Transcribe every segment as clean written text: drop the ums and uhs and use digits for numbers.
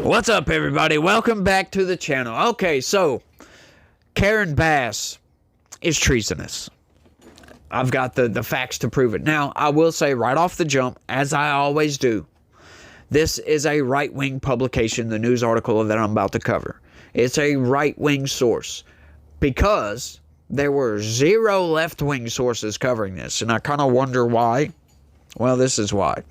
What's up, everybody? Welcome back to the channel. Okay, so Karen Bass is treasonous. I've got the facts to prove it. Now, I will say right off the jump, as I always do, this is a right-wing publication, the news article that I'm about to cover. It's a right-wing source because there were zero left-wing sources covering this, and I kind of wonder why. Well, this is why.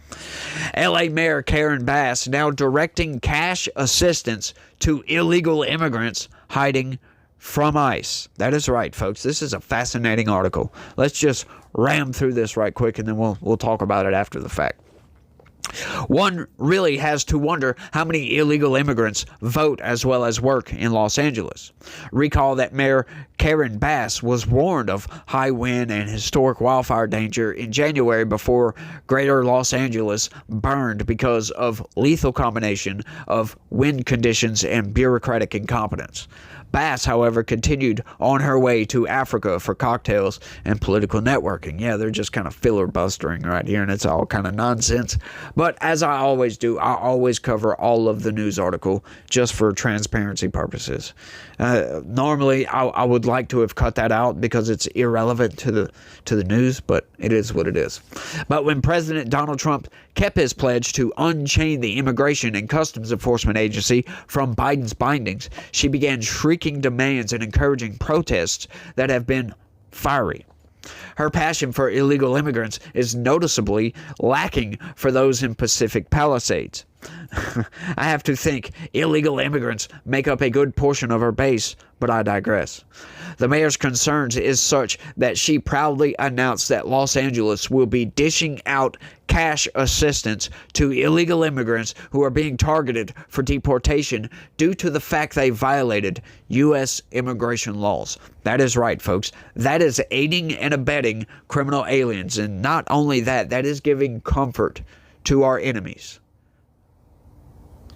LA Mayor Karen Bass now directing cash assistance to illegal immigrants hiding from ICE. That is right, folks. This is a fascinating article. Let's just ram through this right quick, and then we'll talk about it after the fact. One really has to wonder how many illegal immigrants vote as well as work in Los Angeles. Recall that Mayor Karen Bass was warned of high wind and historic wildfire danger in January before greater Los Angeles burned because of lethal combination of wind conditions and bureaucratic incompetence. Bass, however, continued on her way to Africa for cocktails and political networking. Yeah, they're just kind of filibustering right here, and it's all kind of nonsense. But as I always do, I always cover all of the news article just for transparency purposes. Normally, I would like to have cut that out because it's irrelevant to the news, but it is what it is. But when President Donald Trump kept his pledge to unchain the Immigration and Customs Enforcement Agency from Biden's bindings, she began shrieking demands and encouraging protests that have been fiery. Her passion for illegal immigrants is noticeably lacking for those in Pacific Palisades. I have to think illegal immigrants make up a good portion of her base, but I digress. The mayor's concerns is such that she proudly announced that Los Angeles will be dishing out cash assistance to illegal immigrants who are being targeted for deportation due to the fact they violated U.S. immigration laws. That is right, folks. That is aiding and abetting criminal aliens. And not only that, that is giving comfort to our enemies.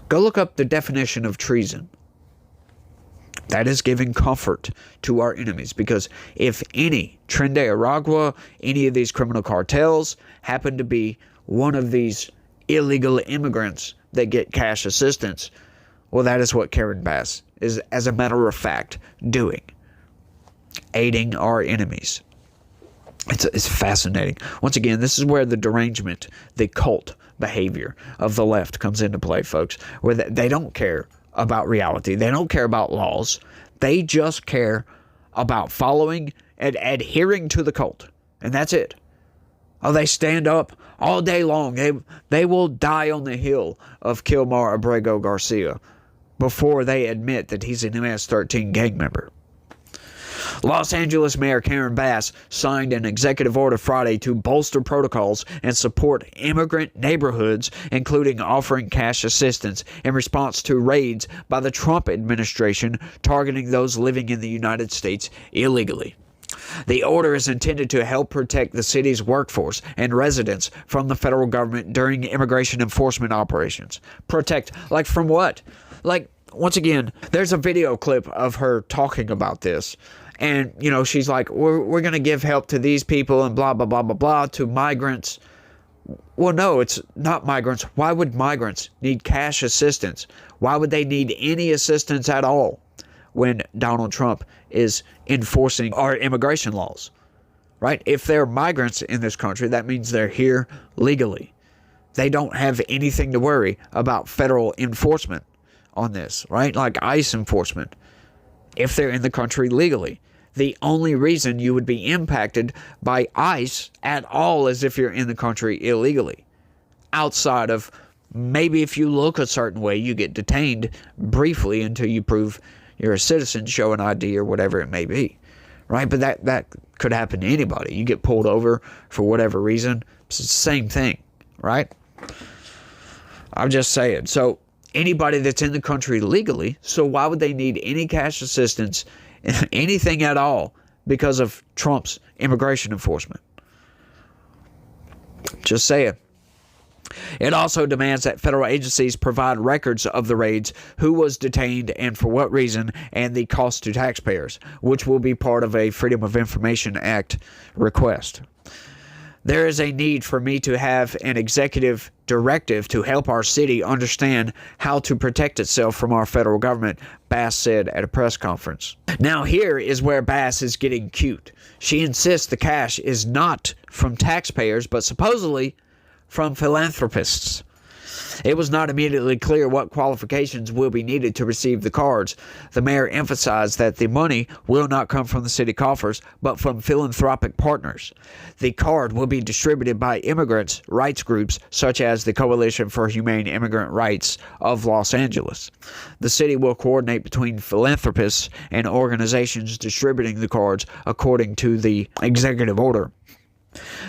Go look up the definition of treason. That is giving comfort to our enemies, because if any Tren de Aragua, any of these criminal cartels happen to be one of these illegal immigrants that get cash assistance, well, that is what Karen Bass is, as a matter of fact, doing. Aiding our enemies. It's fascinating. Once again, this is where the derangement, the cult behavior of the left comes into play, folks, where they don't care about reality. They don't care about laws. They just care about following and adhering to the cult. And that's it. Oh, they stand up all day long. They will die on the hill of Kilmar Abrego Garcia before they admit that he's an MS-13 gang member. Los Angeles Mayor Karen Bass signed an executive order Friday to bolster protocols and support immigrant neighborhoods, including offering cash assistance in response to raids by the Trump administration targeting those living in the United States illegally. The order is intended to help protect the city's workforce and residents from the federal government during immigration enforcement operations. Protect, like from what? Like, once again, there's a video clip of her talking about this. And, you know, she's like, we're going to give help to these people and blah, blah, blah, blah, blah, to migrants. Well, no, it's not migrants. Why would migrants need cash assistance? Why would they need any assistance at all when Donald Trump is enforcing our immigration laws? Right? If they're migrants in this country, that means they're here legally. They don't have anything to worry about federal enforcement on this, right? Like ICE enforcement, if they're in the country legally. The only reason you would be impacted by ICE at all is if you're in the country illegally. Outside of maybe if you look a certain way, you get detained briefly until you prove you're a citizen, show an ID or whatever it may be. Right? But that could happen to anybody. You get pulled over for whatever reason. It's the same thing. Right? I'm just saying. So anybody that's in the country legally, so why would they need any cash assistance, anything at all, because of Trump's immigration enforcement? Just saying. It also demands that federal agencies provide records of the raids, who was detained and for what reason, and the cost to taxpayers, which will be part of a Freedom of Information Act request. There is a need for me to have an executive directive to help our city understand how to protect itself from our federal government, Bass said at a press conference. Now here is where Bass is getting cute. She insists the cash is not from taxpayers, but supposedly from philanthropists. It was not immediately clear what qualifications will be needed to receive the cards. The mayor emphasized that the money will not come from the city coffers, but from philanthropic partners. The card will be distributed by immigrants' rights groups such as the Coalition for Humane Immigrant Rights of Los Angeles. The city will coordinate between philanthropists and organizations distributing the cards according to the executive order.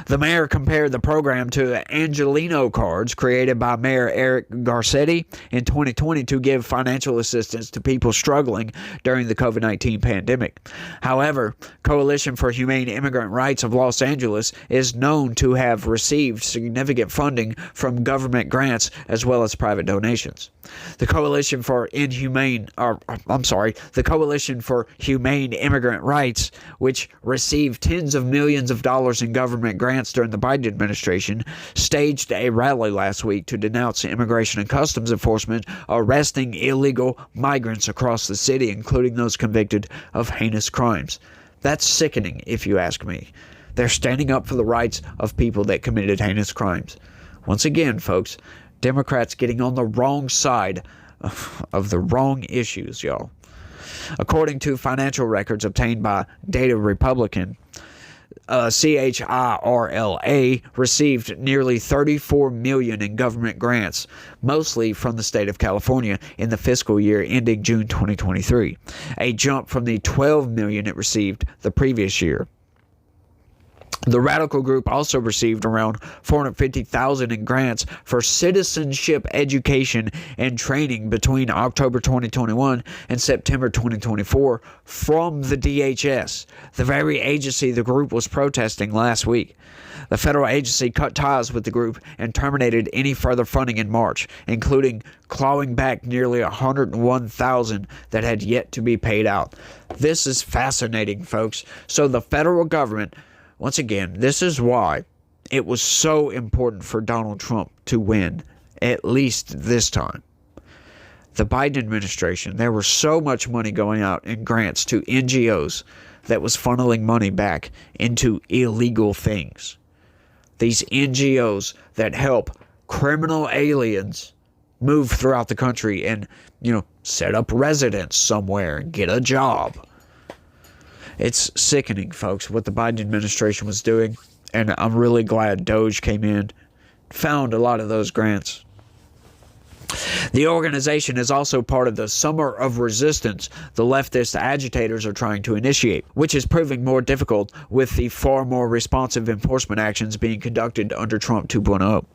The mayor compared the program to Angelino cards created by Mayor Eric Garcetti in 2020 to give financial assistance to people struggling during the COVID-19 pandemic. However, Coalition for Humane Immigrant Rights of Los Angeles is known to have received significant funding from government grants as well as private donations. The Coalition for Humane Immigrant Rights, which received tens of millions of dollars in government grants during the Biden administration, staged a rally last week to denounce Immigration and Customs Enforcement arresting illegal migrants across the city, including those convicted of heinous crimes. That's sickening, if you ask me. They're standing up for the rights of people that committed heinous crimes. Once again, folks, Democrats getting on the wrong side of the wrong issues, y'all. According to financial records obtained by Data Republican, CHIRLA received nearly $34 million in government grants, mostly from the state of California, in the fiscal year ending June 2023, a jump from the $12 million it received the previous year. The radical group also received around $450,000 in grants for citizenship education and training between October 2021 and September 2024 from the DHS, the very agency the group was protesting last week. The federal agency cut ties with the group and terminated any further funding in March, including clawing back nearly $101,000 that had yet to be paid out. This is fascinating, folks. So the federal government, once again, this is why it was so important for Donald Trump to win, at least this time. The Biden administration, there was so much money going out in grants to NGOs that was funneling money back into illegal things. These NGOs that help criminal aliens move throughout the country and, set up residence somewhere and get a job. It's sickening, folks, what the Biden administration was doing, and I'm really glad Doge came in, found a lot of those grants. The organization is also part of the Summer of Resistance the leftist agitators are trying to initiate, which is proving more difficult with the far more responsive enforcement actions being conducted under Trump 2.0.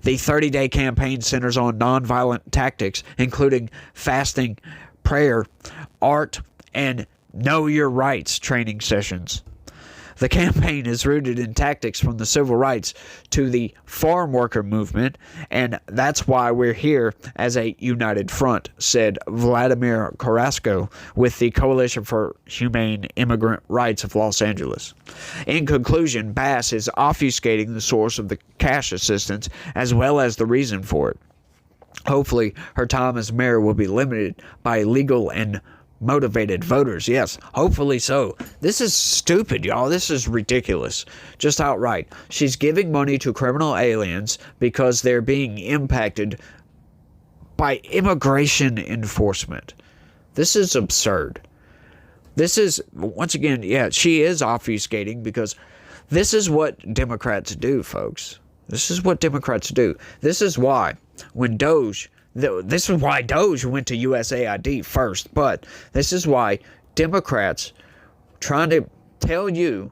The 30-day campaign centers on nonviolent tactics, including fasting, prayer, art, and Know Your Rights training sessions. The campaign is rooted in tactics from the civil rights to the farm worker movement, and that's why we're here as a united front, said Vladimir Carrasco with the Coalition for Humane Immigrant Rights of Los Angeles. In conclusion, Bass is obfuscating the source of the cash assistance as well as the reason for it. Hopefully, her time as mayor will be limited by legal and motivated voters. Yes, hopefully so. This is stupid, y'all. This is ridiculous. Just outright. She's giving money to criminal aliens because they're being impacted by immigration enforcement. This is absurd. This is, once again, she is obfuscating because this is what Democrats do, folks. This is what Democrats do. This is why when Doge went to USAID first, but this is why Democrats trying to tell you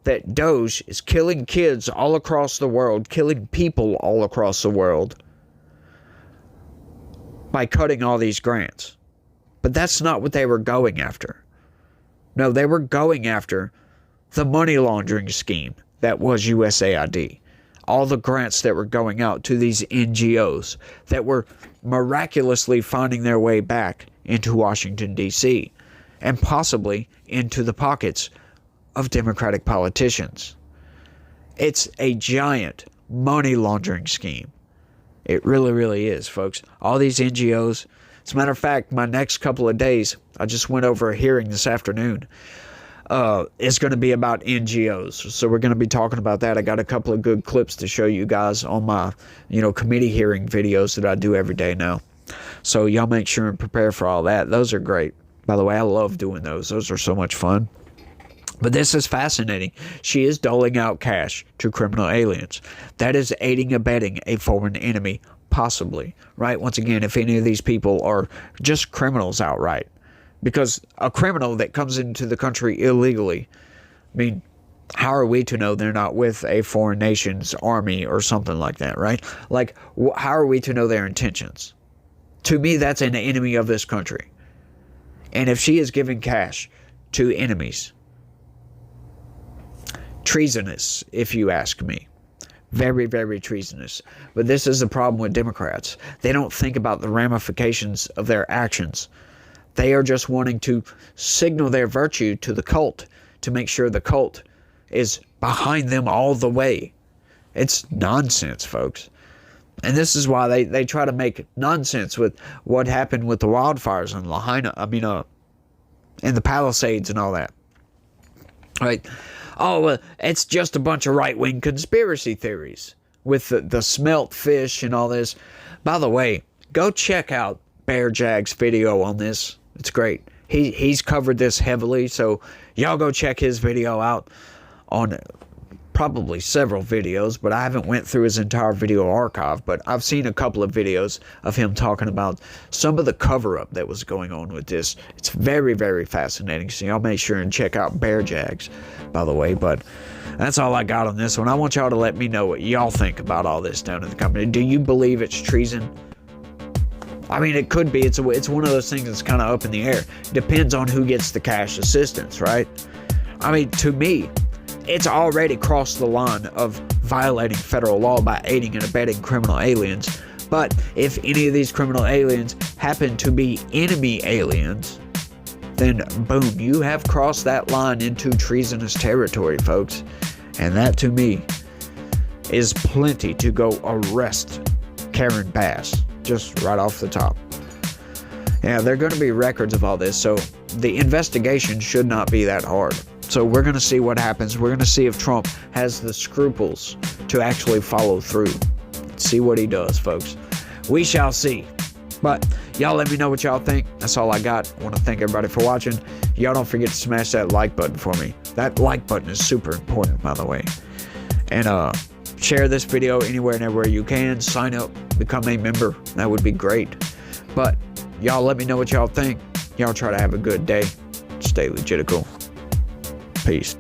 that Doge is killing kids all across the world, killing people all across the world by cutting all these grants. But that's not what they were going after. No, they were going after the money laundering scheme that was USAID. All the grants that were going out to these NGOs that were miraculously finding their way back into Washington, D.C., and possibly into the pockets of Democratic politicians. It's a giant money laundering scheme. It really, really is, folks. All these NGOs. As a matter of fact, my next couple of days, I just went over a hearing this afternoon. It's going to be about NGOs. So we're going to be talking about that. I got a couple of good clips to show you guys on my, committee hearing videos that I do every day now. So y'all make sure and prepare for all that. Those are great. By the way, I love doing those. Those are so much fun. But this is fascinating. She is doling out cash to criminal aliens. That is aiding and abetting a foreign enemy, possibly, right? Once again, if any of these people are just criminals outright. Because a criminal that comes into the country illegally, I mean, how are we to know they're not with a foreign nation's army or something like that, right? Like, how are we to know their intentions? To me, that's an enemy of this country. And if she is giving cash to enemies, treasonous, if you ask me. Very, very treasonous. But this is the problem with Democrats. They don't think about the ramifications of their actions. They are just wanting to signal their virtue to the cult to make sure the cult is behind them all the way. It's nonsense, folks. And this is why they try to make nonsense with what happened with the wildfires in Lahaina, in the Palisades and all that. Right? Oh, well, it's just a bunch of right-wing conspiracy theories with the smelt fish and all this. By the way, go check out Bear Jag's video on this. It's great. He's covered this heavily, so y'all go check his video out on probably several videos, but I haven't went through his entire video archive, but I've seen a couple of videos of him talking about some of the cover-up that was going on with this. It's very, very fascinating, so y'all make sure and check out Bear Jags, by the way, but that's all I got on this one. I want y'all to let me know what y'all think about all this down in the company. Do you believe it's treason? I mean, it could be. It's one of those things that's kind of up in the air. Depends on who gets the cash assistance, right? I mean, to me, it's already crossed the line of violating federal law by aiding and abetting criminal aliens. But if any of these criminal aliens happen to be enemy aliens, then boom, you have crossed that line into treasonous territory, folks. And that, to me, is plenty to go arrest Karen Bass, just right off the top. Yeah, there are going to be records of all this, so the investigation should not be that hard. So we're going to see what happens. We're going to see if Trump has the scruples to actually follow through. See what he does, folks. We shall see. But y'all let me know what y'all think. That's all I got. I want to thank everybody for watching. Y'all don't forget to smash that like button for me. That like button is super important, by the way. And share this video anywhere and everywhere you can. Sign up, become a member. That would be great. But y'all let me know what y'all think. Y'all try to have a good day. Stay legitical. Peace.